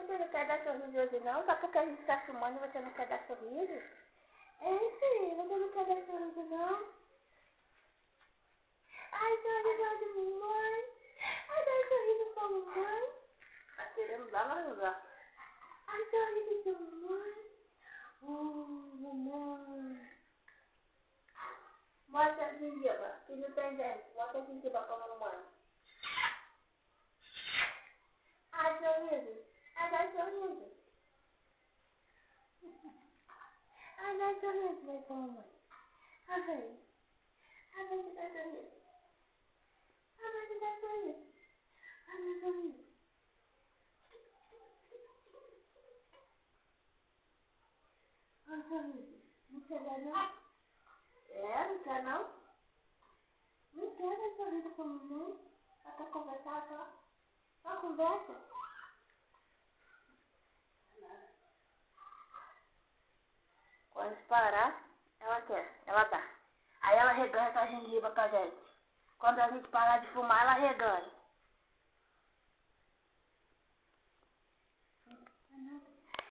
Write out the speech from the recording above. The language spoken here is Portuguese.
Você não quer dar sorriso hoje não? Só porque a gente tá filmando e você não quer dar sorriso? É sim, você não quer dar sorriso não? Ai, sorriso de mamãe. Ai, dá sorriso pra mamãe. Tá querendo dar, mas não dá. Ai, sorriso de mamãe. Mamãe. Mostra a gengiva, que não tem dente. Mostra a gengiva pra mamãe. Ai, sorriso. Ai, dá sorriso. Ai, dá sorriso, vai pra mamãe. Ai, vai. Ai, vai te dar sorriso. Ai, vai te dar sorriso. Ai, dá sorriso. Ai, sorriso. Não quer dar não? É, não quer não? Não quer dar sorriso pra mamãe? Só quer conversar só? Só conversa? Quando parar, ela quer, ela dá. Aí ela reganha com a gengiva com a gente. Quando a gente parar de fumar, ela reganha.